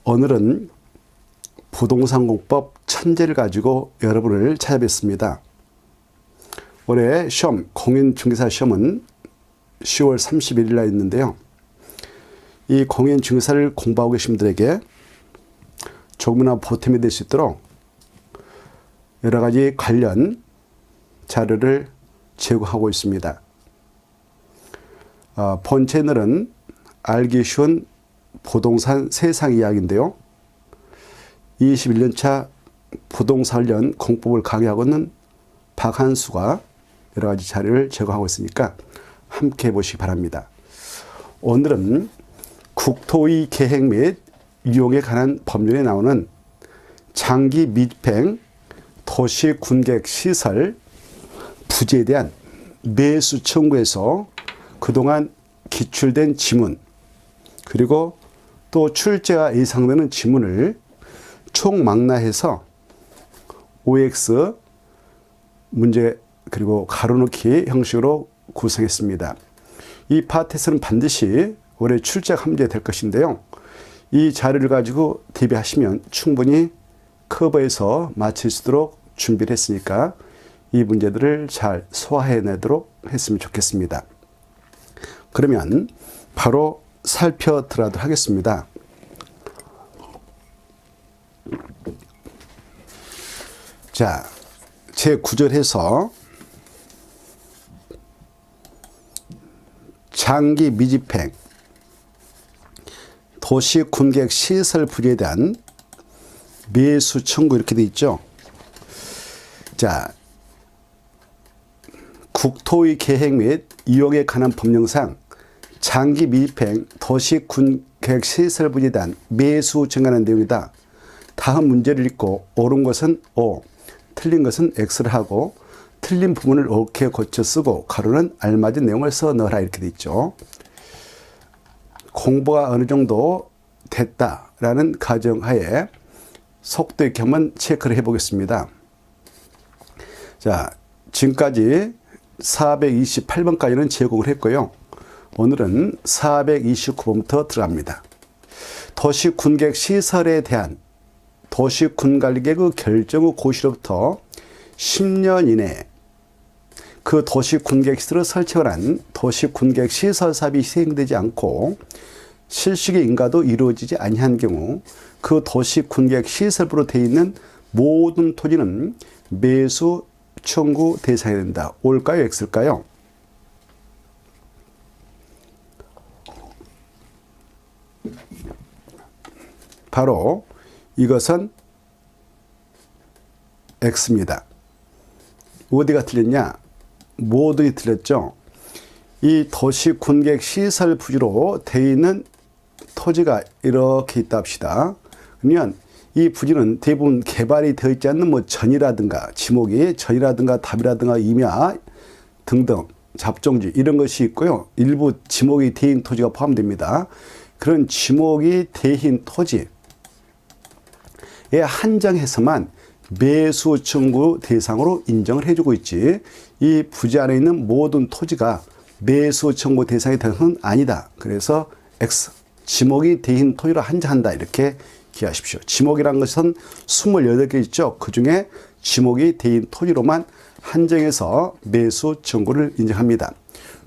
오늘은 부동산 공법 천재를 가지고 여러분을 찾아뵙습니다. 올해 시험, 공인중개사 시험은 10월 31일 날 있는데요. 이 공인중개사를 공부하고 계신 분들에게 조금이나 보탬이 될 수 있도록 여러 가지 관련 자료를 제공하고 있습니다. 본 채널은 알기 쉬운 부동산 세상 이야기인데요. 21년차 부동산 관련 공법을 강의하고 있는 박한수가 여러 가지 자료를 제공하고 있으니까 함께 해보시기 바랍니다. 오늘은 국토의 계획 및 이용에 관한 법률에 나오는 장기 미집행 도시 군객 시설 부지에 대한 매수 청구에서 그동안 기출된 지문 그리고 또 출제가 예상되는 지문을 총망라해서 OX 문제 그리고 가로넣기 형식으로 구성했습니다. 이 파트에서는 반드시 올해 출제가 함재될 것인데요. 이 자료를 가지고 대비하시면 충분히 커버해서 맞출 수 있도록 준비를 했으니까 이 문제들을 잘 소화해내도록 했으면 좋겠습니다. 그러면 바로 살펴들어가도록 하겠습니다. 자, 제9절에서 장기 미집행 도시 군객 시설 부지에 대한 매수 청구 이렇게 되어 있죠. 자, 국토의 계획 및 이용에 관한 법령상 장기 미집행 도시 군객 시설 부지에 대한 매수 청구하는 내용이다. 다음 문제를 읽고 옳은 것은 O, 틀린 것은 X를 하고 틀린 부분을 옳게 고쳐 쓰고 가로는 알맞은 내용을 써 넣어라 이렇게 돼 있죠. 공부가 어느 정도 됐다라는 가정하에 속도 있게 한번 체크를 해보겠습니다. 자, 지금까지 428번까지는 제공을 했고요. 오늘은 429번부터 들어갑니다. 도시 군객 시설에 대한 도시 군관리계획의 결정 후 고시로부터 10년 이내에 그 도시 군객 시설을 설치한 도시 군객 시설 사업이 시행되지 않고 실식의 인가도 이루어지지 아니한 경우 그 도시 군객 시설부로 되어 있는 모든 토지는 매수 청구 대상이 된다. O일까요? X일까요? 바로 이것은 X입니다. 어디가 틀렸냐? 모두 틀렸죠. 이 도시 군객 시설 부지로 되어 있는 토지가 이렇게 있다 합시다. 그러면 이 부지는 대부분 개발이 되어 있지 않는 뭐 전이라든가 지목이 전이라든가 답이라든가 임야 등등 잡종지 이런 것이 있고요. 일부 지목이 되어 있는 토지가 포함됩니다. 그런 지목이 되어 있는 토지에 한정해서만 매수 청구 대상으로 인정을 해주고 있지 이 부지 안에 있는 모든 토지가 매수 청구 대상이 되는 건 아니다. 그래서 X 지목이 되어 있는 토지로 한정한다 이렇게 기하십시오. 지목이란 것은 28개 있죠. 그중에 지목이 되어 있는 토지로만 한정해서 매수 청구를 인정합니다.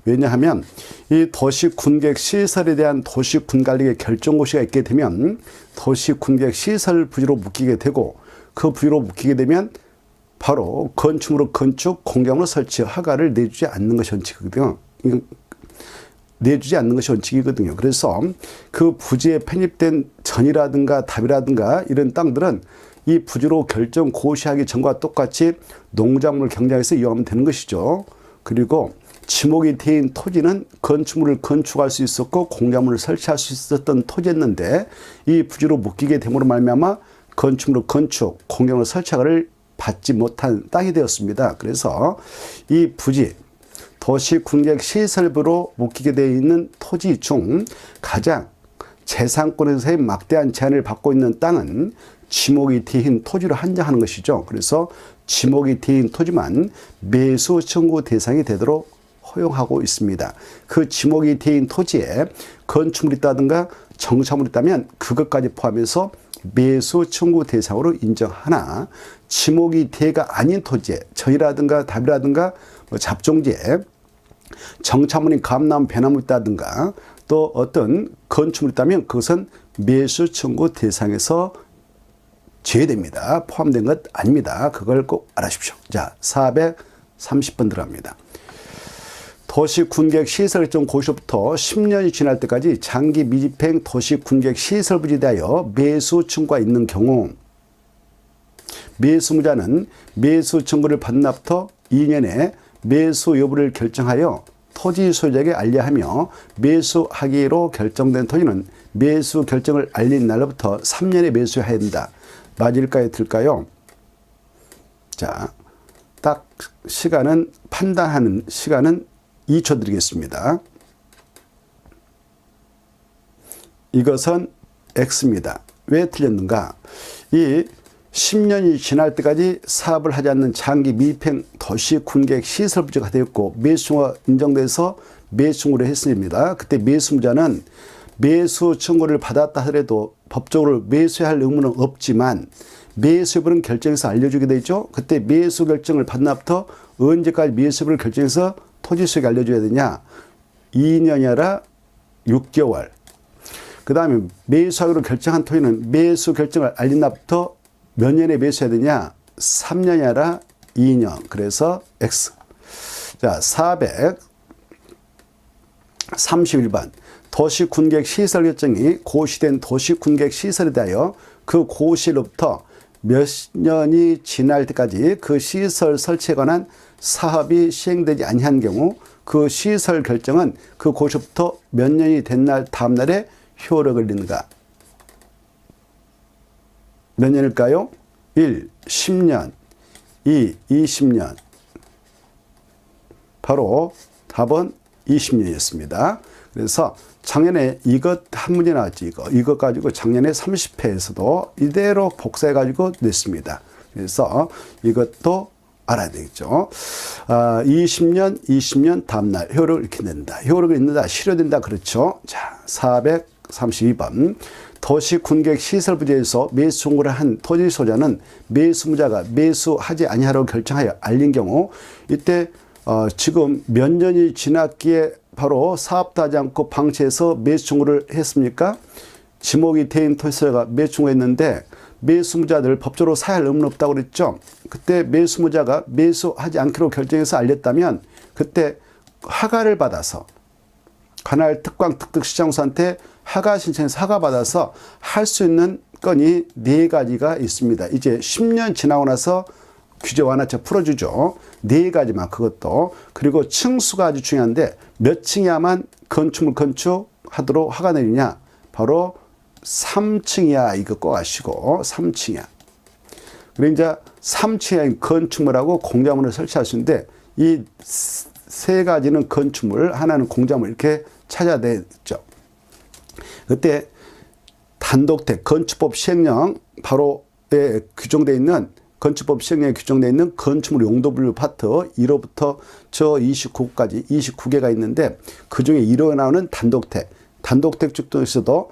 왜냐하면 이 도시 군객 시설에 대한 도시 군관리의 결정고시가 있게 되면 도시 군객 시설 부지로 묶이게 되고 그 부지로 묶이게 되면 바로 건축물로 건축, 공개물로 설치 허가를 내주지 않는 것이 원칙이거든요. 내주지 않는 것이 원칙이거든요. 그래서 그 부지에 편입된 전이라든가 답이라든가 이런 땅들은 이 부지로 결정 고시하기 전과 똑같이 농작물 경작에서 이용하면 되는 것이죠. 그리고 지목이 되어 있는 토지는 건축물을 건축할 수 있었고 공작물을 설치할 수 있었던 토지였는데 이 부지로 묶이게 됨으로 말미암아 건축물을 건축, 공작물을 설치를 받지 못한 땅이 되었습니다. 그래서 이 부지 도시 군객 시설부로 묶이게 되어 있는 토지 중 가장 재산권에서의 막대한 제한을 받고 있는 땅은 지목이 되어 있는 토지로 한정하는 것이죠. 그래서 지목이 되어 있는 토지만 매수 청구 대상이 되도록 허용하고 있습니다. 그 지목이 되어 있는 토지에 건축물이 있다든가 정착물이 있다면 그것까지 포함해서 매수 청구 대상으로 인정하나 지목이 대가 아닌 토지에 저희라든가 답이라든가 뭐 잡종지에 정착물인 감나무 배나무 있다든가 또 어떤 건축물이 있다면 그것은 매수 청구 대상에서 제외됩니다. 포함된 것 아닙니다. 그걸 꼭 알아주십시오. 자, 430번 들어갑니다. 도시군객 시설일정 고시로부터 10년이 지날 때까지 장기 미집행 도시군객 시설 부지에 대하여 매수 청구가 있는 경우 매수무자는 매수 청구를 받은 날부터 2년에 매수 여부를 결정하여 토지 소유자에게 알려하며 매수하기로 결정된 토지는 매수 결정을 알린 날로부터 3년에 매수해야 된다. 맞을까요? 틀까요? 자, 딱 시간은 판단하는 시간은 2초 드리겠습니다. 이것은 X입니다. 왜 틀렸는가? 이 10년이 지날 때까지 사업을 하지 않는 장기 미입행 도시군객 시설 부지가 되었고 매수가 인정돼서 매수를 했습니다. 그때 매수자는 매수 청구를 받았다 하더라도 법적으로 매수해야 할 의무는 없지만 매수 여부는 결정해서 알려주게 되죠. 그때 매수 결정을 받은 날부터 언제까지 매수 여부를 결정해서 토지 수익 알려줘야 되냐? 2년이 아니라 6개월. 그 다음에 매수하기로 결정한 토지는 매수 결정을 알린 날부터 몇 년에 매수해야 되냐? 3년이 아니라 2년. 그래서 X. 자, 431번. 도시군객 시설 결정이 고시된 도시군객 시설에 대하여 그 고시로부터 몇 년이 지날 때까지 그 시설 설치에 관한 사업이 시행되지 아니한 경우 그 시설 결정은 그 고시부터 몇 년이 된 날 다음 날에 효력을 잃는가? 몇 년일까요? 1. 10년 2. 20년 바로 답은 20년이었습니다. 그래서 작년에 이것 한 문제 나왔지. 이것 가지고 작년에 30회에서도 이대로 복사해가지고 냈습니다. 그래서 이것도 알아야 되겠죠. 20년 다음날 효력을 잃게 된다. 효력을 잃는다. 실효된다. 그렇죠. 자, 432번. 도시군객 시설 부지에서 매수 청구를 한 토지 소유자는 매수무자가 매수하지 아니하라고 결정하여 알린 경우 이때 지금 몇 년이 지났기에 바로 사업도 하지 않고 방치해서 매수 청구를 했습니까? 지목이 대인 토지소유자가 매수 청구했는데 매수무자들 법적으로 사야 할 의무는 없다고 그랬죠. 그때 매수무자가 매수하지 않기로 결정해서 알렸다면 그때 허가를 받아서 관할 특광 특특시장소한테 허가 신청해서 허가 받아서 할 수 있는 건이 4가지가 있습니다. 이제 10년 지나고 나서 규제 완화책 풀어주죠. 4가지만 그것도. 그리고 층수가 아주 중요한데 몇 층이야만 건축물 건축하도록 허가 내리냐. 바로 3층이야. 이거 꼭 아시고 3층이야. 그리고 이제 3층의 건축물하고 공작물을 설치할 수 있는데 이 3가지는 건축물, 하나는 공작물 이렇게 찾아야 되죠. 그때 단독택 건축법 시행령 바로에 규정되어 있는 건축법 시행령에 규정되어 있는 건축물 용도 분류 파트 1호부터 저 29호까지 29개가 있는데 그중에 1호에 나오는 단독택. 단독택 중에서도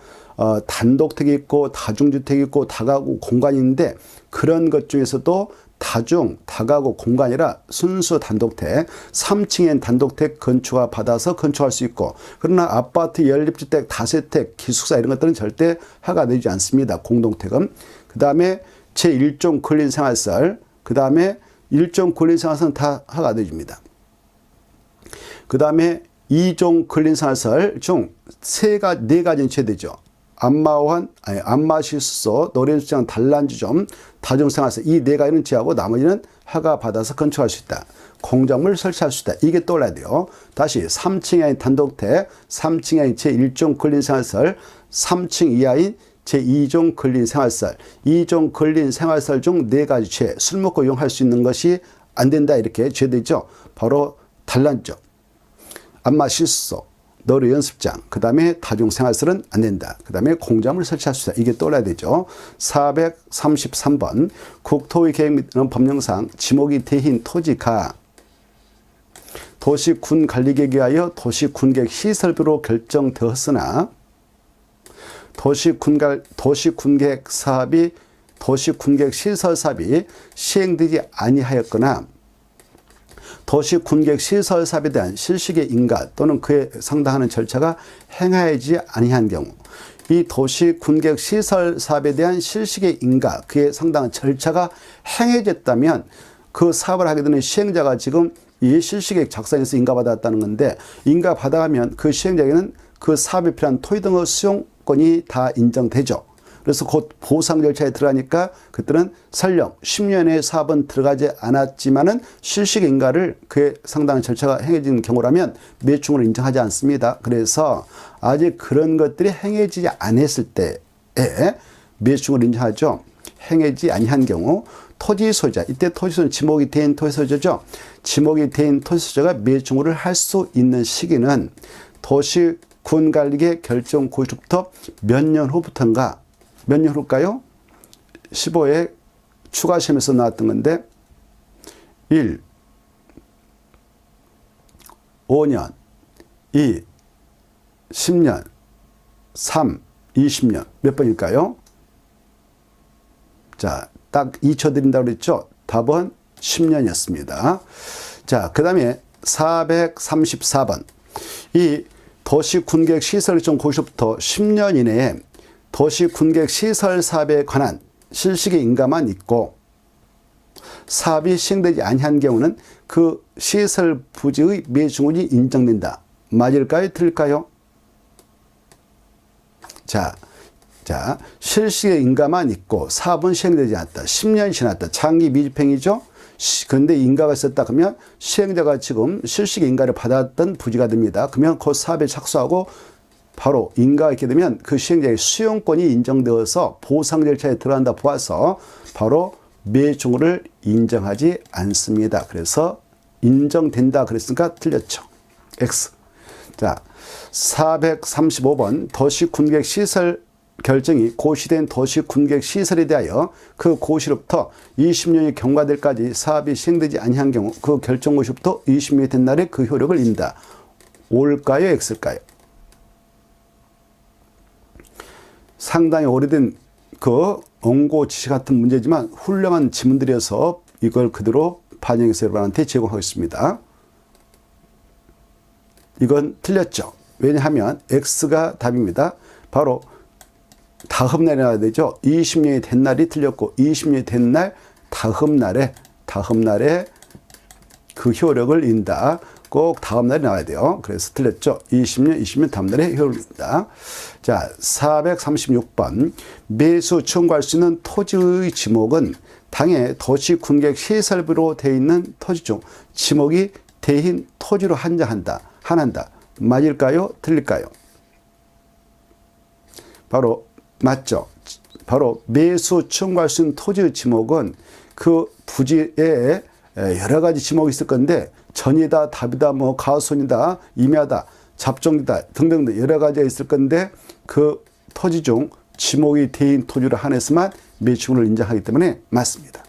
단독택이 있고 다중주택이 있고 다가구 공간이 있는데 그런 것 중에서도 다중, 다가구 공간이라 순수 단독택, 3층엔 단독택 건축허가 받아서 건축할 수 있고 그러나 아파트, 연립주택, 다세택, 기숙사 이런 것들은 절대 허가 내주지 않습니다. 공동택은. 그 다음에 제1종 근린생활설, 그 다음에 1종 근린생활설은 다 허가 내줍니다. 그 다음에 2종 근린생활설 중 4가지는 제되죠. 안마원, 안마실소, 노래수장, 단란주점, 다중생활설 이 4가지는 제하고 나머지는 허가 받아서 건축할 수 있다. 공작물 설치할 수 있다. 이게 떠올라야 돼요. 다시 3층이 아닌 단독택, 3층이 아닌 제1종 근린생활설, 3층 이하인 제2종 근린생활설, 2종 근린생활설 중 4가지 죄, 술 먹고 이용할 수 있는 것이 안 된다 이렇게 죄되죠. 바로 단란주점, 안마실소, 노래 연습장, 그 다음에 다중생활설은 안 된다. 그 다음에 공작물 설치할 수 있다. 이게 떠올라야 되죠. 433번 국토의 계획 및 법령상 지목이 대인 토지가 도시군 관리계획에 의하여 도시군객 시설비로 결정되었으나 도시군객 사업이 도시군객 시설 사업이 시행되지 아니하였거나 도시군객 시설 사업에 대한 실시의 인가 또는 그에 상당하는 절차가 행하여지지 아니한 경우 이 도시군객 시설 사업에 대한 실시의 인가 그에 상당한 절차가 행해졌다면 그 사업을 하게 되는 시행자가 지금 이 실시계획 작성에서 인가받았다는 건데 인가받아가면 그 시행자에게는 그 사업에 필요한 토지 등의 수용권이 다 인정되죠. 그래서 곧 보상 절차에 들어가니까 그때는 설령 10년의 사업은 들어가지 않았지만은 실시계 인가를 그에 상당한 절차가 행해진 경우라면 매칭으로 인정하지 않습니다. 그래서 아직 그런 것들이 행해지지 않았을 때에 매칭으로 인정하죠. 행해지지 아니한 경우 토지 소유자, 이때 토지 소유는 지목이 된 토지 소유자죠. 지목이 된 토지 소유자가 매칭을 할 수 있는 시기는 도시군 관리계 결정 고시부터 몇 년 후부터인가? 몇 년 후일까요? 15회 추가 시험에서 나왔던 건데 1, 5년, 2, 10년, 3, 20년 몇 번일까요? 자, 딱 2초 드린다고 그랬죠? 답은 10년이었습니다. 자, 그 다음에 434번. 이 도시군객 시설 일정 고시부터 10년 이내에 도시군객 시설 사업에 관한 실시계 인가만 있고 사업이 시행되지 아니한 경우는 그 시설 부지의 매중원이 인정된다. 맞을까요? 틀릴까요? 자, 실시계 인가만 있고 사업은 시행되지 않았다. 10년이 지났다. 장기 미집행이죠. 그런데 인가가 있었다 그러면 시행자가 지금 실시계 인가를 받았던 부지가 됩니다. 그러면 그 사업에 착수하고 바로 인가가 있게 되면 그 시행자의 수용권이 인정되어서 보상 절차에 들어간다 보아서 바로 매중을 인정하지 않습니다. 그래서 인정된다 그랬으니까 틀렸죠. X. 자, 435번 도시군객 시설 결정이 고시된 도시군객 시설에 대하여 그 고시로부터 20년이 경과될 까지 사업이 시행되지 아니한 경우 그 결정 고시부터 20년이 된 날에 그 효력을 인다. O일까요? X일까요? 상당히 오래된 그 원고 지시 같은 문제지만 훌륭한 지문들이어서 이걸 그대로 반영해서 여러분한테 제공하겠습니다. 이건 틀렸죠. 왜냐하면 X가 답입니다. 바로 다음 날에 나와야 되죠. 20년이 된 날이 틀렸고 20년이 된 날 다음 날에 그 효력을 인다. 꼭 다음 날에 나와야 돼요. 그래서 틀렸죠. 20년 다음 날에 효력을 인다. 자, 436번. 매수 청구할 수 있는 토지의 지목은 당해 도시군객 시설부로 되어 있는 토지 중 지목이 대인 토지로 한한다. 맞을까요? 틀릴까요? 바로 맞죠. 바로 매수 청구할 수 있는 토지의 지목은 그 부지에 여러 가지 지목이 있을 건데 전이다, 답이다, 뭐 가손이다, 임야다, 잡종이다 등등 여러 가지가 있을 건데 그 토지 중 지목이 대인 토지로 한해서만 매칭을 인정하기 때문에 맞습니다.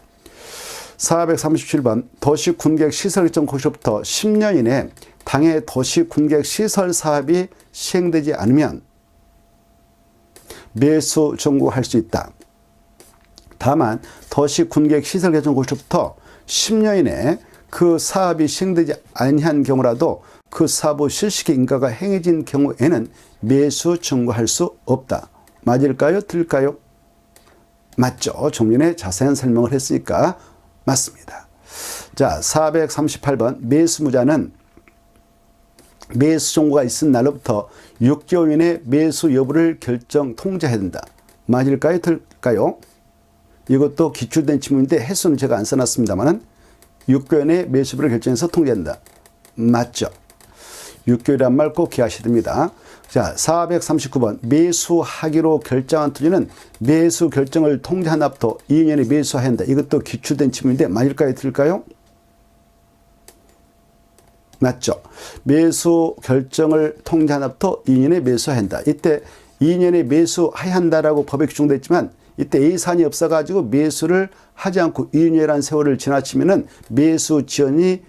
437번 도시군객 시설 일정 고시로부터 10년 이내 당해 도시군객 시설 사업이 시행되지 않으면 매수 청구할 수 있다. 다만 도시군객 시설 개정 고시로부터 10년 이내 그 사업이 시행되지 아니한 경우라도 그 사업 실시계 인가가 행해진 경우에는 매수 청구할 수 없다. 맞을까요? 틀릴까요? 맞죠. 좀 전에 자세한 설명을 했으니까 맞습니다. 자, 438번 매수무자는 매수 청구가 있은 날로부터 6개월 이내 매수 여부를 결정 통지해야 된다. 맞을까요? 틀릴까요? 이것도 기출된 질문인데 횟수는 제가 안 써놨습니다만은 6개월 이내 매수를 결정해서 통지한다. 맞죠? 6개월이란 말 꼭 기하셔야 됩니다. 자, 439번 매수하기로 결정한 토지는 매수 결정을 통지한 날부터 2년에 매수해야 한다. 이것도 기출된 질문인데 맞을까요? 틀릴까요? 맞죠? 매수 결정을 통지한 날부터 2년에 매수해야 한다. 이때 2년에 매수해야 한다라고 법에 규정되어 있지만 이때 A사안이 없어가지고 매수를 하지 않고 2년이라는 세월을 지나치면은 매수 지연이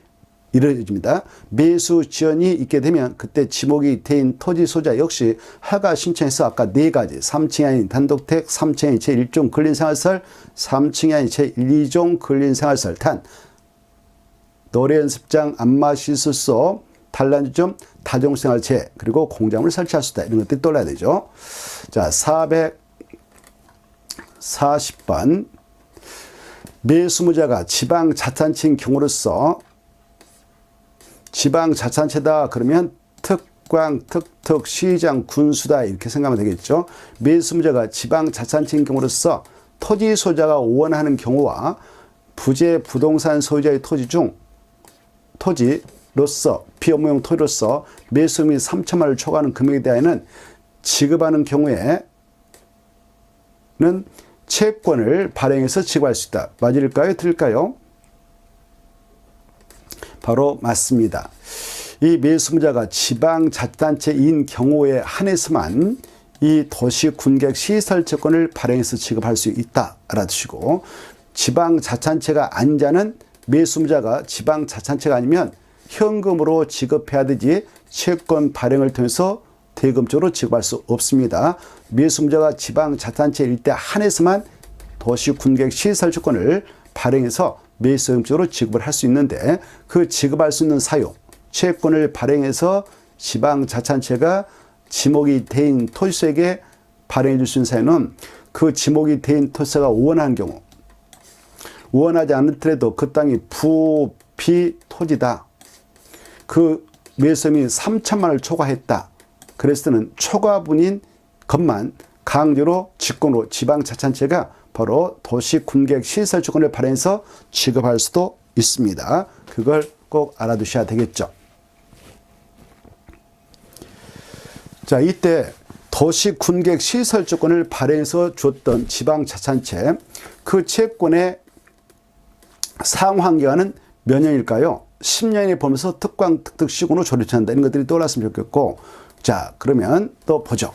이루어집니다. 매수 지연이 있게 되면 그때 지목이 대인 토지 소유자 역시 허가 신청해서 아까 네 가지 3층이 아닌 단독택, 3층이 제1종 근린생활시설, 3층이 아닌 제2종 근린생활시설, 단 노래연습장, 안마시술소, 단란주점, 다중생활체, 그리고 공장을 설치할 수 있다. 이런 것들이 떠올라야 되죠. 자, 440번. 매수무자가 지방자치단체인 경우로서 지방자치단체다 그러면 특광, 특특, 시장, 군수다 이렇게 생각하면 되겠죠. 매수무자가 지방자치단체인 경우로서 토지 소유자가 원하는 경우와 부재 부동산 소유자의 토지 중 토지로서 비업무용 토지로서 매수금이 3천만 원을 초과하는 금액에 대하여는 지급하는 경우에는 채권을 발행해서 지급할 수 있다. 맞을까요? 틀릴까요? 바로 맞습니다. 이 매수무자가 지방자치단체인 경우에 한해서만 이 도시군객 시설채권을 발행해서 지급할 수 있다 알아두시고, 지방자치단체가 아닌 자는 매수무자가 지방자치단체가 아니면 현금으로 지급해야 되지 채권 발행을 통해서 대금적으로 지급할 수 없습니다. 매수무자가 지방자치단체일 때 한해서만 도시군객 시설채권을 발행해서 매수금적으로 지급을 할 수 있는데, 그 지급할 수 있는 사유, 채권을 발행해서 지방자치단체가 지목이 대인 토지소에게 발행해 줄 수 있는 사유는 그 지목이 대인 토지소가 원하는 경우, 원하지 않더라도 그 땅이 부비 토지다. 그 매수금이 3천만 원을 초과했다. 그랬을 때는 초과분인 것만 강제로 직권으로 지방자치단체가 바로 도시군객 시설채권을 발행해서 지급할 수도 있습니다. 그걸 꼭 알아두셔야 되겠죠. 자, 이때 도시군객 시설채권을 발행해서 줬던 지방자치단체, 그 채권의 사용한기간은 몇 년일까요? 10년이 보면서 특광, 특특, 시군으로 조례한다. 이런 것들이 떠올랐으면 좋겠고, 자, 그러면 또 보죠.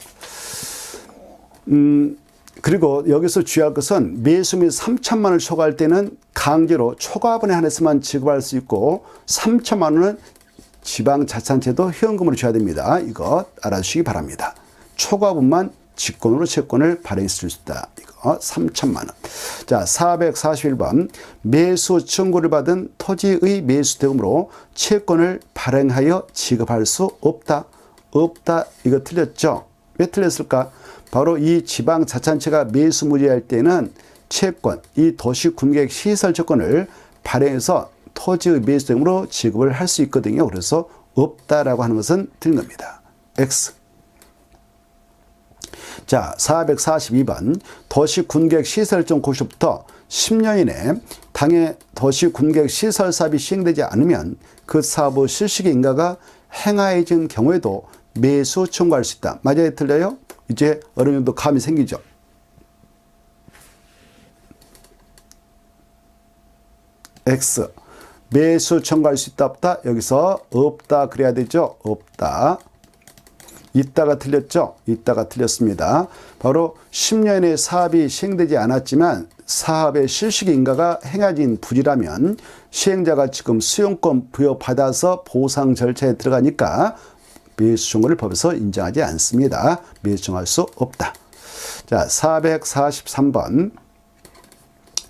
그리고 여기서 주의할 것은 매수금이 3천만 원을 초과할 때는 강제로 초과분에 한해서만 지급할 수 있고, 3천만 원은 지방자치단체도 현금으로 줘야 됩니다. 이거 알아주시기 바랍니다. 초과분만 직권으로 채권을 발행했을 수 있다. 이거 3천만 원. 자, 441번. 매수 청구를 받은 토지의 매수대금으로 채권을 발행하여 지급할 수 없다. 없다. 이거 틀렸죠? 왜 틀렸을까? 바로 이 지방자치단체가 매수무죄할 때는 채권, 이 도시군객 시설채권을 발행해서 토지의 매수대금으로 지급을 할 수 있거든요. 그래서 없다라고 하는 것은 틀린 겁니다. X. 자, 442번. 도시군객 시설정 고시부터 10년 이내 당해 도시군객 시설 사업이 시행되지 않으면 그 사업의 실시기 인가가 행하해진 경우에도 매수 청구할 수 있다. 맞아요? 틀려요? 이제 어느 정도 감이 생기죠. X. 매수 청구할 수 있다 없다? 여기서 없다 그래야 되죠. 없다. 있다가 틀렸죠. 있다가 틀렸습니다. 바로 10년의 사업이 시행되지 않았지만 사업의 실시기 인가가 행해진 부지라면 시행자가 지금 수용권 부여받아서 보상 절차에 들어가니까 매수 청구를 법에서 인정하지 않습니다. 매수 청구할 수 없다. 자, 443번.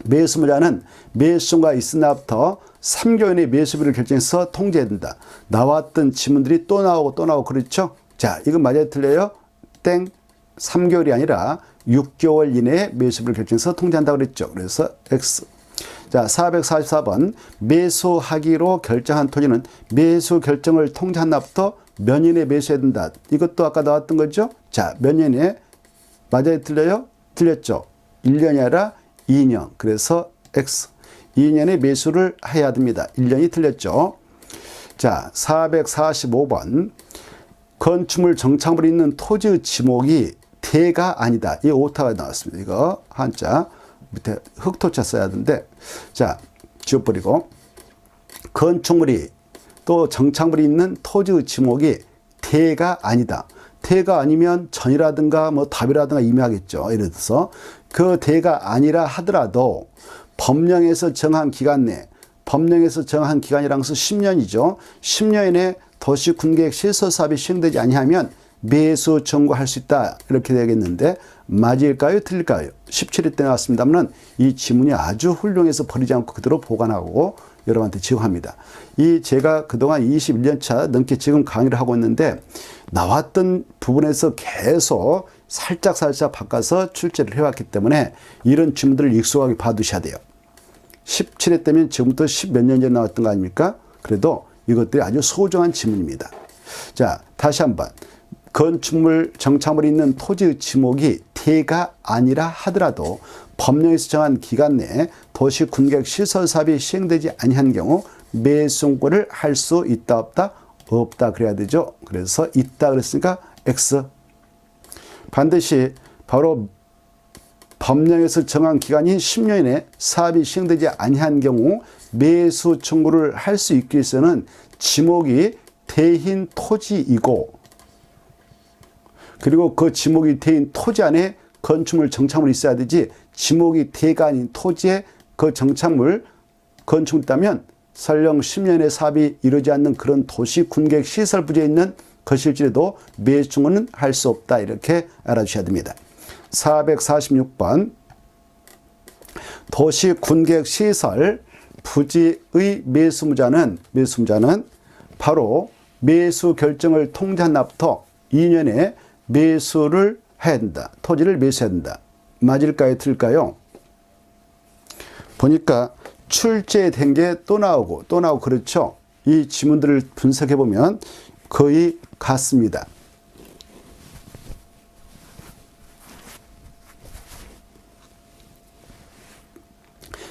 매수무자는 매수 청구가 있으나부터 3개월 이내 매수비를 결정해서 통지해야 된다. 나왔던 지문들이 또 나오고 또 나오고 그렇죠? 자, 이건 맞아요? 틀려요? 땡. 3개월이 아니라 6개월 이내에 매수비를 결정해서 통지한다고 그랬죠. 그래서 X. 자, 444번. 매수하기로 결정한 토지는 매수 결정을 통지한 날부터 몇 년에 매수해야 된다. 이것도 아까 나왔던 거죠? 자, 몇 년에? 맞아요? 틀려요? 틀렸죠? 1년이 아니라 2년. 그래서 X. 2년에 매수를 해야 됩니다. 1년이 틀렸죠? 자, 445번. 건축물 정착물이 있는 토지의 지목이 대가 아니다. 이 오타가 나왔습니다. 이거 한자 밑에 흑토자 써야 하는데, 자, 지워버리고, 건축물이 또 정착물이 있는 토지의 지목이 대가 아니다. 대가 아니면 전이라든가 뭐 답이라든가 의미하겠죠. 예를 들어서 그 대가 아니라 하더라도 법령에서 정한 기간 내 법령에서 정한 기간이라는 것은 10년이죠. 10년 이내 도시 군계획 시설 사업이 시행되지 아니하면 매수 청구할 수 있다. 이렇게 되겠는데 맞을까요? 틀릴까요? 17회 때 나왔습니다만 이 지문이 아주 훌륭해서 버리지 않고 그대로 보관하고 여러분한테 제공합니다. 이 제가 그동안 21년 차 넘게 지금 강의를 하고 있는데 나왔던 부분에서 계속 살짝 바꿔서 출제를 해왔기 때문에 이런 지문들을 익숙하게 봐두셔야 돼요. 17회 때면 지금부터 10몇 년 전에 나왔던 거 아닙니까? 그래도 이것들이 아주 소중한 지문입니다. 자, 다시 한번. 건축물 정착물이 있는 토지의 지목이 대가 아니라 하더라도 법령에서 정한 기간 내에 도시 군계획 시설 사업이 시행되지 아니한 경우 매수권을 할 수 있다 없다? 없다 그래야 되죠. 그래서 있다 그랬으니까 X. 반드시 바로 법령에서 정한 기간인 10년 이내 사업이 시행되지 아니한 경우 매수 청구를 할 수 있기 위해서는 지목이 대인 토지이고 그리고 그 지목이 대인 토지 안에 건축물 정착물이 있어야 되지 지목이 대가 아닌 토지에 그 정착물 건축물이 있다면 설령 10년의 사업이 이루어지지 않는 그런 도시 군계획 시설 부지에 있는 것일지라도 매수 청구는 할 수 없다 이렇게 알아주셔야 됩니다. 446번 도시 군계획 시설 부지의 매수무자는 바로 매수 결정을 통지한 날부터 2년에 매수를 해야 된다. 토지를 매수해야 된다. 맞을까요? 틀릴까요? 보니까 출제된 게 또 나오고 그렇죠. 이 지문들을 분석해 보면 거의 같습니다.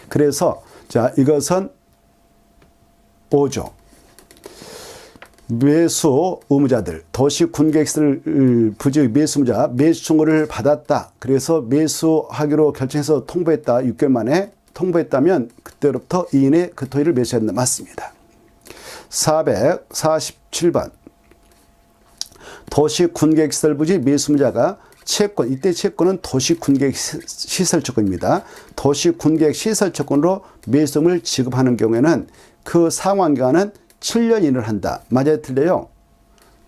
그래서 자 이것은 5조. 매수 의무자들, 도시 군계획시설 부지의 매수무자 매수 청구를 받았다. 그래서 매수하기로 결정해서 통보했다. 6개월 만에 통보했다면 그때로부터 2인에 그 토지를 매수해야 된다. 맞습니다. 447번 도시 군계획시설 부지 매수무자가 채권, 이때 채권은 도시 군계획 시설 채권입니다. 도시 군계획 시설 채권으로 매수금을 지급하는 경우에는 그 상환기간은 7년 이내를 한다. 맞아요? 틀려요?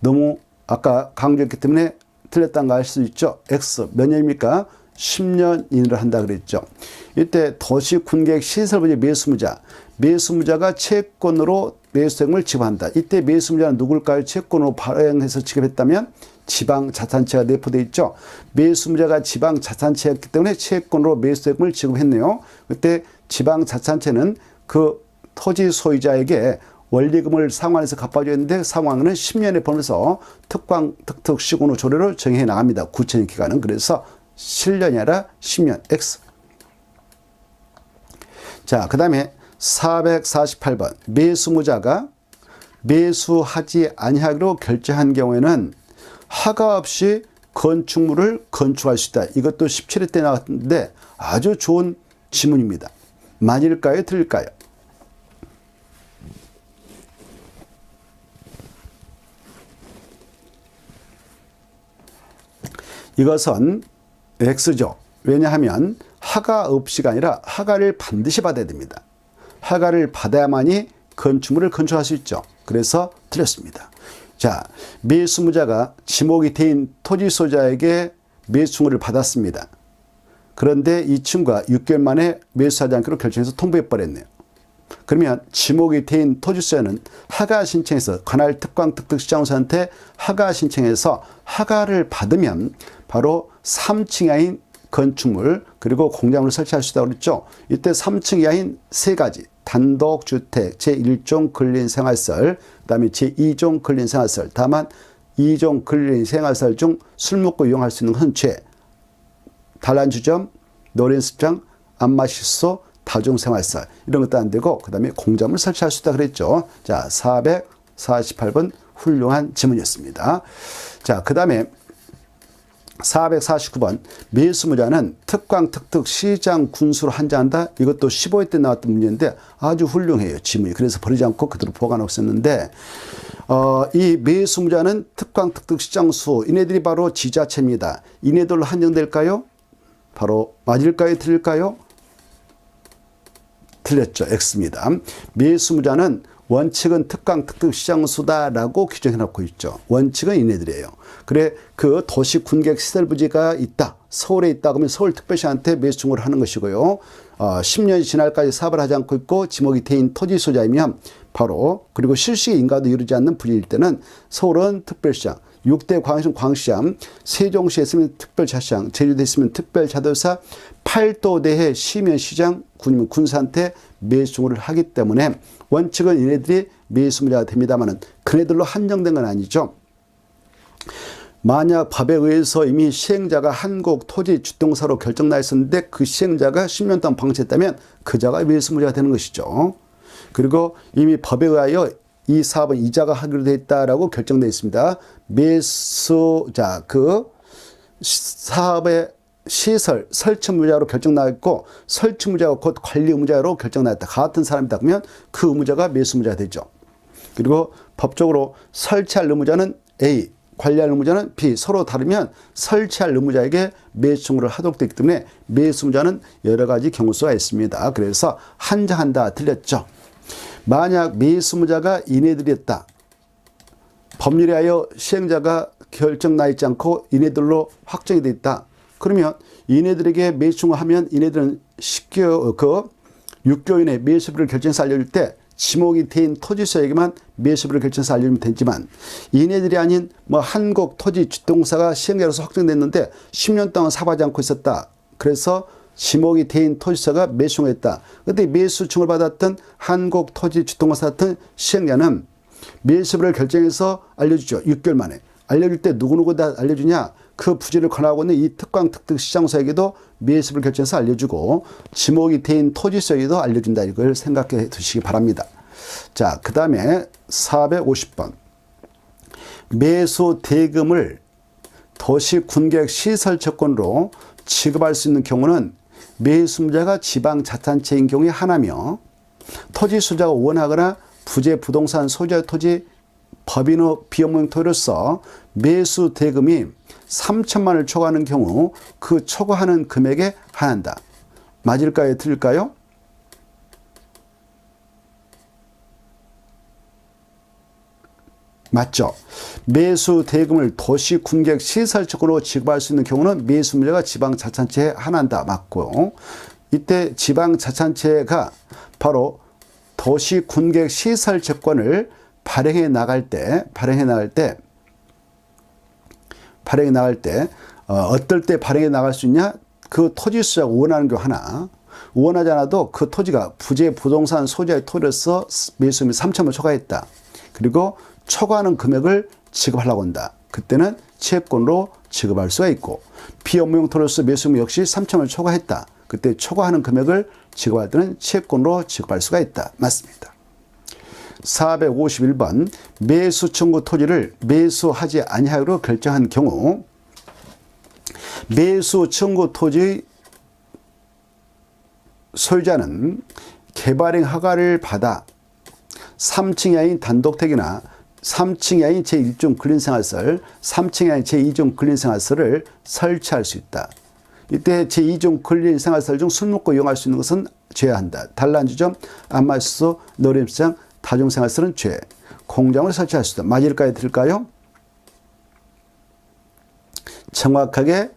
너무 아까 강조했기 때문에 틀렸다는 거 알 수 있죠? X 몇 년입니까? 10년 이내를 한다 그랬죠. 이때 도시 군계획 시설부지 매수무자가 채권으로 매수세금을 지급한다. 이때 매수무자는 누굴까요? 채권으로 발행해서 지급했다면 지방자산체가 내포되어 있죠. 매수무자가 지방자산체였기 때문에 채권으로 매수세금을 지급했네요. 그때 지방자산체는 그 토지 소유자에게 원리금을 상환해서 갚아줘야 했는데 상환은 10년에 벌면서 특특 시군후 조례로 정해 나갑니다. 구체적 기간은. 그래서 7년이 아니라 10년 X. 자, 그 다음에 448번 매수무자가 매수하지 아니하기로 결정한 경우에는 허가 없이 건축물을 건축할 수 있다. 이것도 17회 때 나왔는데 아주 좋은 지문입니다. 맞을까요? 틀릴까요? 이것은 X죠. 왜냐하면 허가 없이가 아니라 허가를 반드시 받아야 됩니다. 허가를 받아야만이 건축물을 건축할 수 있죠. 그래서 틀렸습니다. 자, 매수무자가 지목이 대인 토지 소유자에게 매수 청구를 받았습니다. 그런데 이 친구가 6개월 만에 매수하지 않기로 결정해서 통보해버렸네요. 그러면 지목이 대인 토지 소유자는 허가 신청해서 관할 특광특특시장소한테 허가 신청해서 허가를 받으면 바로 3층 이하인 건축물 그리고 공장을 설치할 수 있다고 그랬죠. 이때 3층 이하인 세 가지 단독주택 제1종 근린생활설 그 다음에 제2종 근린생활설 다만 2종 근린생활설 중 술 먹고 이용할 수 있는 헌채 단란주점 노린습장 안마실소 다중생활설 이런 것도 안 되고 그 다음에 공장을 설치할 수 있다 그랬죠. 자 448번 훌륭한 지문이었습니다. 자 그 다음에 449번 매수무자는 특광특특 시장 군수로 한정한다. 이것도 15회 때 나왔던 문제인데 아주 훌륭해요. 지문이. 그래서 버리지 않고 그대로 보관하고 있었는데 이 매수무자는 특광특특 시장수 이네들이 바로 지자체입니다. 이네들로 한정될까요? 바로 맞을까요? 틀릴까요? 틀렸죠. X입니다. 매수무자는 원칙은 특강 특등 시장수다라고 규정해 놓고 있죠. 원칙은 이네들이에요. 그래 그 도시 군객 시설 부지가 있다. 서울에 있다 그러면 서울특별시한테 매수 청구를 하는 것이고요. 10년이 지날까지 사업을 하지 않고 있고 지목이 대인 토지 소유자이면 바로 그리고 실시의 인가도 이루지 않는 부지일 때는 서울은 특별시장, 6대 광역시는 광시장, 세종시에 있으면 특별자시장, 제주도에 있으면 특별자도사, 8도 내에 시면 시장, 군이면 군사한테 매수 청구를 하기 때문에 원칙은 얘네들이 매수무자가 됩니다만은 그네들로 한정된 건 아니죠. 만약 법에 의해서 이미 시행자가 한국 토지 주동사로 결정나 있었는데 그 시행자가 10년 동안 방치했다면 그자가 매수무자가 되는 것이죠. 그리고 이미 법에 의하여 이 사업은 이자가 하기로 되어 있다라고 결정되어 있습니다. 매수자 그 사업의 시설 설치무자로 결정나 있고 설치무자가 곧 관리의무자로 결정나 있다. 같은 사람이다 그러면 그 의무자가 매수무자가 되죠. 그리고 법적으로 설치할 의무자는 A, 관리할 의무자는 B, 서로 다르면 설치할 의무자에게 매수 청구를 하도록 되기 때문에 매수무자는 여러 가지 경우수가 있습니다. 그래서 한정한다 틀렸죠. 만약 매수무자가 이네들이었다. 법률에 하여 시행자가 결정나 있지 않고 이네들로 확정이 되어 있다. 그러면 이네들에게 매수 청구하면 이네들은 6개월 이내 매수비를 결정해서 알려줄 때 지목이 대인 토지소에게만 매수비를 결정해서 알려주면 되지만 이네들이 아닌 뭐 한국 토지 주동사가 시행자로서 확정됐는데 10년 동안 사업하지 않고 있었다. 그래서 지목이 대인 토지소가 매수 청구했다. 그런데 매수 청구를 받았던 한국 토지 주동사 같은 시행자는 매수비를 결정해서 알려주죠. 6개월 만에. 알려줄 때 누구누구다 알려주냐. 그 부지를 권하고 있는 이 특강 특등 시장소에게도 매수를 결정해서 알려주고 지목이 대인 토지소에게도 알려준다. 이걸 생각해 두시기 바랍니다. 자, 그 다음에 450번. 매수 대금을 도시 군객 시설 채권으로 지급할 수 있는 경우는 매수무자가 지방자치단체인 경우에 하나며 토지 소유자가 원하거나 부재 부동산 소유자의 토지 법인의 비업무용 토지로서 매수 대금이 3천만 원을 초과하는 경우 그 초과하는 금액에 한한다. 맞을까요? 틀릴까요? 맞죠? 매수 대금을 도시 군객 시설 채권으로 지급할 수 있는 경우는 매수무자가 지방자치단체에 한한다. 맞고 이때 지방자치단체가 바로 도시 군객 시설 채권을 발행해 나갈 때 어떨 때 발행해 나갈 수 있냐? 그 토지 소유자가 원하는 경우 하나, 원하지 않아도 그 토지가 부재 부동산 소유자의 토지로서 매수금이 3천만 원 초과했다. 그리고 초과하는 금액을 지급하려고 한다. 그때는 채권으로 지급할 수가 있고 비업무용 토지로서 매수금 역시 3천만 원 초과했다. 그때 초과하는 금액을 지급할 때는 채권으로 지급할 수가 있다. 맞습니다. 451번 매수 청구 토지를 매수하지 아니하기로 결정한 경우 매수 청구 토지 소유자는 개발행 허가를 받아 3층이 아닌 단독택이나 3층이 아닌 제1종 근린생활시설, 3층이 아닌 제2종 근린생활시설을 설치할 수 있다. 이때 제2종 근린생활시설 중 술 먹고 이용할 수 있는 것은 제외한다. 단란주점, 안마수소, 노름시장, 다중생활시설은 죄. 공장을 설치할 수 있다. 맞을까요? 틀릴까요? 정확하게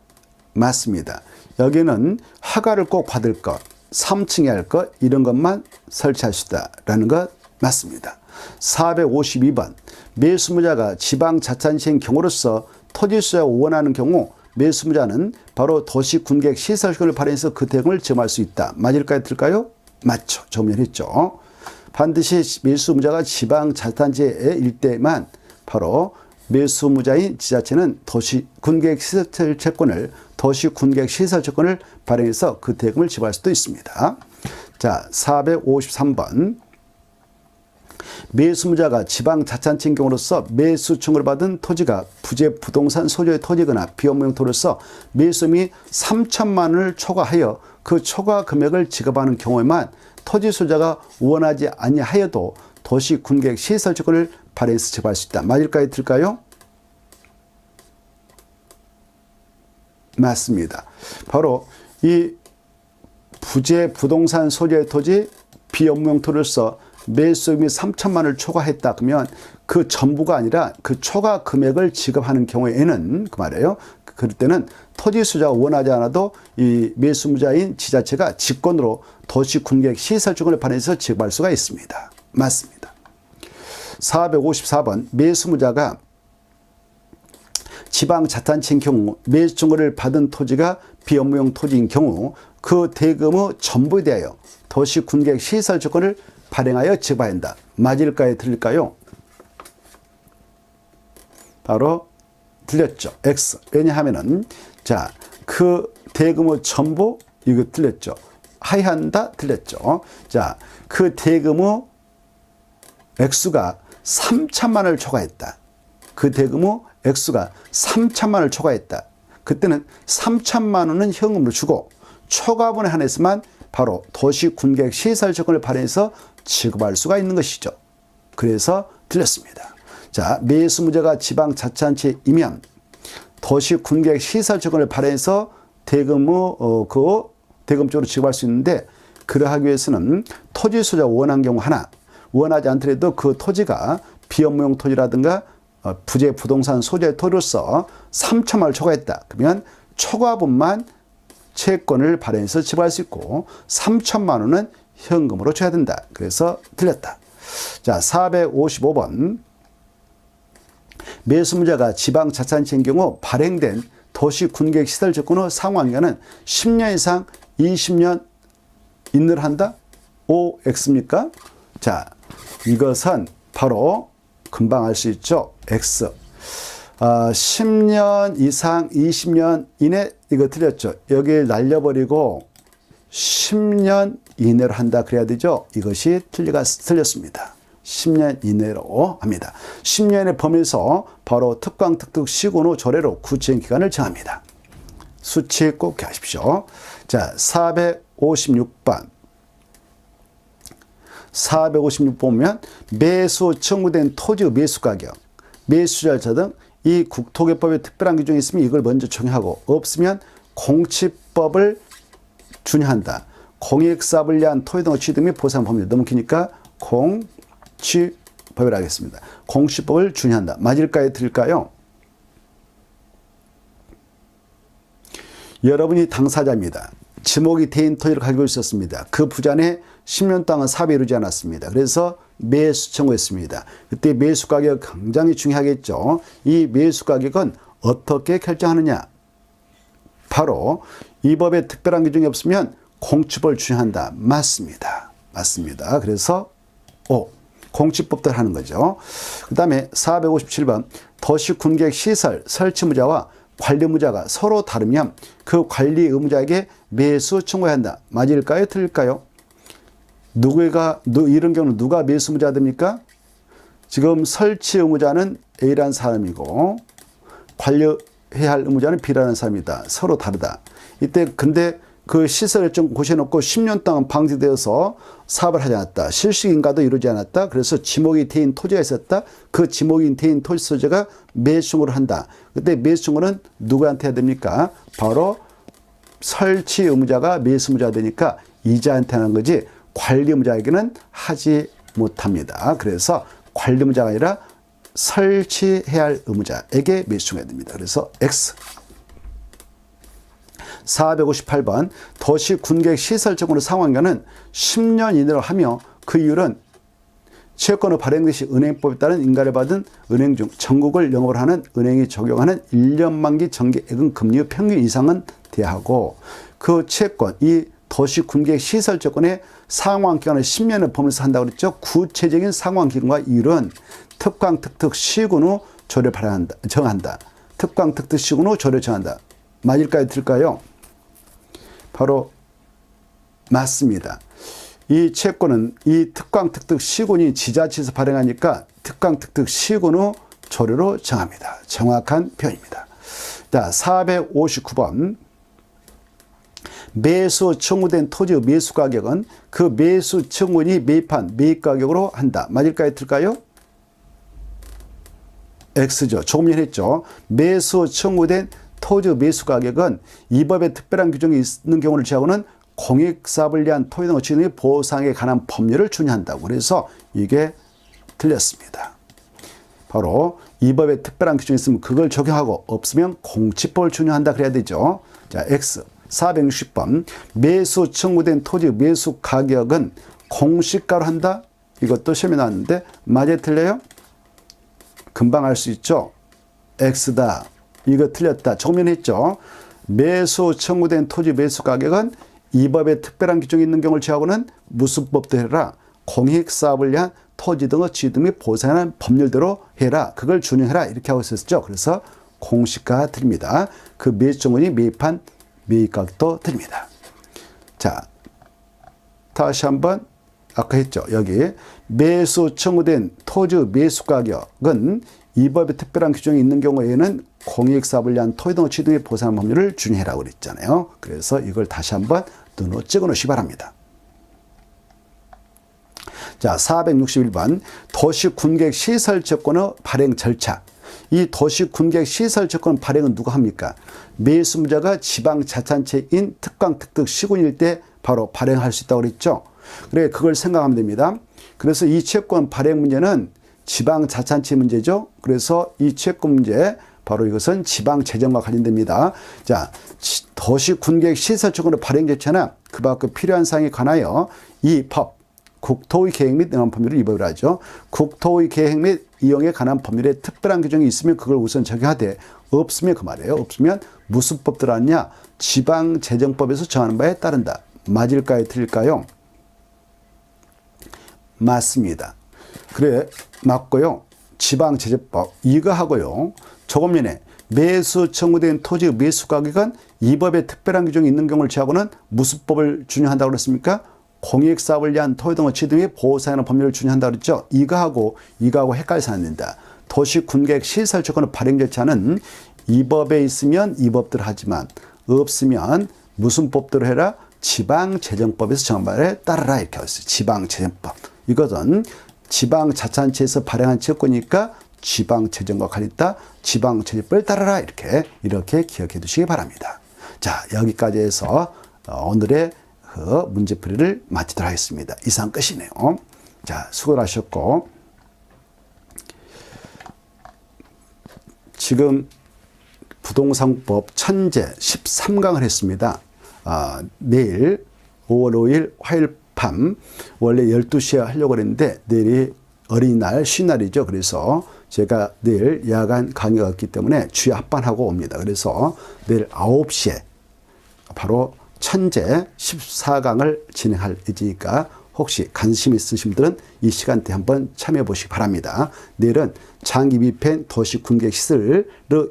맞습니다. 여기는 허가를 꼭 받을 것, 3층에 할 것, 이런 것만 설치할 수 있다라는 것 맞습니다. 452번 매수무자가 지방자치단체인 경우로서 토지소유자가 원하는 경우 매수무자는 바로 도시군객 시설권을 발행해서 그 대금을 지급할 수 있다. 맞을까요? 틀릴까요? 맞죠. 정리했죠. 반드시 매수무자가 지방자치단체일 때만 바로 매수무자인 지자체는 도시군객시설채권을 발행해서 그 대금을 지급할 수도 있습니다. 자, 453번 매수무자가 지방자치단체인 경우로서 매수 청구를 받은 토지가 부재 부동산 소유의 토지거나 비업무용 토지로서 매수금이 3천만 원을 초과하여 그 초과 금액을 지급하는 경우에만 토지 소유자가 원하지 아니하여도 도시군객 시설채권을 발행해서 지급할 수 있다. 맞을까요? 틀릴까요? 맞습니다. 바로 이 부재 부동산 소유의 토지 비업무용 토지로서 매수액이 3천만 원을 초과했다. 그러면 그 전부가 아니라 그 초과 금액을 지급하는 경우에는 그 말이에요. 그럴 때는 토지 수자가 원하지 않아도 이 매수무자인 지자체가 직권으로 도시군계획 시설주권을 발행해서 지급할 수가 있습니다. 맞습니다. 454번 매수무자가 지방자치단체인 경우 매수증거를 받은 토지가 비업무용 토지인 경우 그 대금의 전부에 대하여 도시군계획 시설주권을 발행하여 지급해야 한다. 맞을까요? 틀릴까요? 바로 틀렸죠. X. 왜냐하면은 자, 그 대금의 전부 이거 틀렸죠. 하야한다 틀렸죠. 자, 그 대금의 액수가 3천만 원을 초과했다. 그 대금의 액수가 3천만 원을 초과했다. 그때는 3천만 원은 현금으로 주고 초과분에 한해서만 바로 도시군계획 시설조건을 발행해서 지급할 수가 있는 것이죠. 그래서 틀렸습니다. 자, 매수무자가 지방자치단체이면 도시군계획 시설조건을 발행해서 대금적으로 지급할 수 있는데 그러하기 위해서는 토지 소유자가 원한 경우 하나, 원하지 않더라도 그 토지가 비업무용 토지라든가 부재 부동산 소재 토지로서 3천만 원을 초과했다. 그러면 초과분만 채권을 발행해서 지불할 수 있고 3천만 원은 현금으로 줘야 된다. 그래서 틀렸다. 자, 455번. 매수무자가 지방자치단체인 경우 발행된 도시군계획 시설조건의 상환기간은 10년 이상 20년 인내를 한다? OX입니까? 자, 이것은 바로 금방 알 수 있죠. X. 10년 이상 20년 이내 이거 틀렸죠. 여기를 날려버리고 10년 이내로 한다 그래야 되죠. 이것이 틀렸습니다. 10년 이내로 합니다. 10년의 범위에서 바로 특광특특 시군후 조례로 구체적 기간을 정합니다. 수치 꼭 기하십시오. 자, 456번. 456번 보면 매수 청구된 토지 매수가격, 매수절차 등 이 국토개법에 특별한 규정이 있으면 이걸 먼저 정의하고 없으면 공치법을 준용한다. 공익사업을 위한 토지 등의 취득 및 보상 법률 너무 기니까 공치법이라 하겠습니다. 공치법을 준용한다. 맞을까요? 틀릴까요? 여러분이 당사자입니다. 지목이 대인 토지를 가지고 있었습니다. 그 부자내 10년 동안 사업이 이루지 않았습니다. 그래서 매수 청구했습니다. 그때 매수 가격 굉장히 중요하겠죠. 이 매수 가격은 어떻게 결정하느냐? 바로 이 법에 특별한 규정이 없으면 공치법을 준용한다. 맞습니다. 맞습니다. 그래서 공치법대로 하는 거죠. 그 다음에 457번 도시군계획 시설 설치무자와 관리무자가 서로 다르면 그 관리 의무자에게 매수 청구해야 한다. 맞을까요? 틀릴까요? 이런 경우는 누가 매수무자 됩니까? 지금 설치 의무자는 A라는 사람이고 관리해야 할 의무자는 B라는 사람이다. 서로 다르다. 이때 근데 그 시설을 좀 고시해놓고 10년 동안 방치되어서 사업을 하지 않았다. 실식인가도 이루지 않았다. 그래서 지목이 대인 토지가 있었다. 그 지목이 대인 토지 소재가 매수청구를 한다. 그때 매수청구는 누구한테 해야 됩니까? 바로 설치 의무자가 매수무자가 되니까 이자한테 하는 거지 관리 의무자에게는 하지 못합니다. 그래서 관리 의무자가 아니라 설치해야 할 의무자에게 매수청구해야 됩니다. 그래서 X. 458번 도시군계획 시설적으로 상환기간은 10년 이내로 하며 그 이유는 채권의 발행 시 은행법에 따른 인가를 받은 은행 중 전국을 영업을 하는 은행이 적용하는 1년 만기 정기예금 금리의 평균 이상은 대하고 그 채권 이 도시군계획 시설조건의 상환기간을 10년을 범위에서 한다고 그랬죠. 구체적인 상환기간과 이유는 특광특특 시군 후 조례를 정한다. 특광특특 시군 후 조례를 정한다. 맞을까요? 틀릴까요? 바로 맞습니다. 이 채권은 이 특광특특 시군이 지자체에서 발행하니까 특광특특 시군 후 조례로 정합니다. 정확한 표현입니다. 자, 459번. 매수 청구된 토지의 매수 가격은 그 매수 청구인이 매입한 매입 가격으로 한다. 맞을까요? 틀릴까요? X죠. 조금 전에 했죠. 매수 청구된 토지 매수 가격은 이 법에 특별한 규정이 있는 경우를 제하고는 공익사업을 위한 토지 등의 취득 및 보상에 관한 법률을 준용한다고. 그래서 이게 틀렸습니다. 바로 이 법에 특별한 규정이 있으면 그걸 적용하고 없으면 공치법을 준용한다 그래야 되죠. 자, X 460번 매수 청구된 토지 매수 가격은 공시가로 한다. 이것도 시험에 나왔는데 맞아요, 틀려요? 금방 알 수 있죠. X다. 이거 틀렸다. 정면했죠. 매수 청구된 토지 매수 가격은 이 법에 특별한 규정이 있는 경우를 제하고는 무슨 법도 해라. 공익사업을 위한 토지 등의 취득 및 보상하는 법률대로 해라. 그걸 준용해라. 이렇게 하고 있었죠. 그래서 공시가 틀립니다. 그 매수 청구인이 매입한 매입가격도 틀립니다. 자, 다시 한번 아까 했죠. 여기 매수 청구된 토지 매수 가격은 이 법에 특별한 규정이 있는 경우에는 공익사업을 위한 토지 등의 취득 및 보상 법률을 준용해라고 그랬잖아요. 그래서 이걸 다시 한번 눈으로 찍어 놓으시기 바랍니다. 자, 461번 도시군계획 시설조건의 발행 절차. 이 도시군계획 시설조건 발행은 누가 합니까? 매수무자가 지방자치단체인 특강, 특특, 시군일 때 바로 발행할 수 있다고 그랬죠. 그래, 그걸 생각하면 됩니다. 그래서 이 채권 발행 문제는 지방자치단체 문제죠. 그래서 이 채권 문제 바로 이것은 지방재정과 관련됩니다. 자, 도시군계획 시설조건의 발행 절차나 그 밖에 필요한 사항에 관하여 이 법 국토의 계획 및 이용 법률을 위반을 하죠. 국토의 계획 및 이용에 관한 법률에 특별한 규정이 있으면 그걸 우선 적용하되 없으면 그 말이에요. 없으면 무슨 법 들어왔냐? 지방재정법에서 정하는 바에 따른다. 맞을까요? 틀릴까요? 맞습니다. 그래, 맞고요. 지방재정법 이거 하고요. 조금 전에 매수 청구된 토지 매수 가격은 이 법에 특별한 규정이 있는 경우를 제하고는 무슨 법을 준용한다고 그랬습니까? 공익사업을 위한 토지 등의 취득 및 보상하는 법률을 준용한다고 그랬죠. 이거하고 헷갈려서 안 된다. 도시군계획 시설조건의 발행 절차는 이 법에 있으면 이 법대로 하지만 없으면 무슨 법대로 해라? 지방재정법에서 정한 바에 따르라 이렇게 했어요. 지방재정법. 이것은 지방자치단체에서 발행한 채권이니까 지방재정과 관련있다. 지방재정법에 따르라 이렇게 기억해 두시기 바랍니다. 자, 여기까지 해서 오늘의 그 문제풀이를 마치도록 하겠습니다. 이상 끝이네요. 자, 수고를 하셨고 지금 부동산법 천재 13강을 했습니다. 내일 5월 5일 화요일 밤 원래 12시에 하려고 했는데 내일이 어린이날 쉬날이죠. 그래서 제가 내일 야간 강의가 있기 때문에 주에 합반하고 옵니다. 그래서 내일 9시에 바로 천재 14강을 진행할 예정이니까 혹시 관심 있으신 분들은 이 시간대에 한번 참여해 보시기 바랍니다. 내일은 장기 미펜 도시군계획 시설의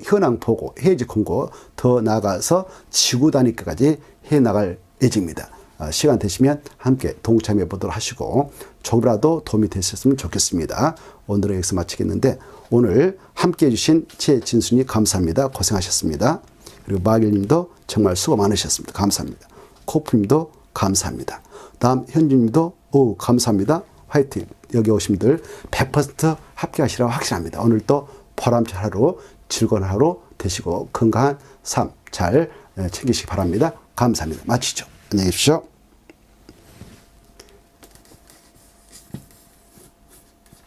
현황 보고 해지 공고 더 나아가서 지구 단위까지 해 나갈 예정입니다. 시간 되시면 함께 동참해 보도록 하시고 조금이라도 도움이 되셨으면 좋겠습니다. 오늘은 여기서 마치겠는데 오늘 함께 해주신 최진순이 감사합니다. 고생하셨습니다. 그리고 마길님도 정말 수고 많으셨습니다. 감사합니다. 코프님도 감사합니다. 다음 현주님도 감사합니다. 화이팅. 여기 오신 분들 100% 합격하시라고 확신합니다. 오늘도 보람찬 하루, 즐거운 하루 되시고 건강한 삶 잘 챙기시기 바랍니다. 감사합니다. 마치죠. 안녕히 계십시오.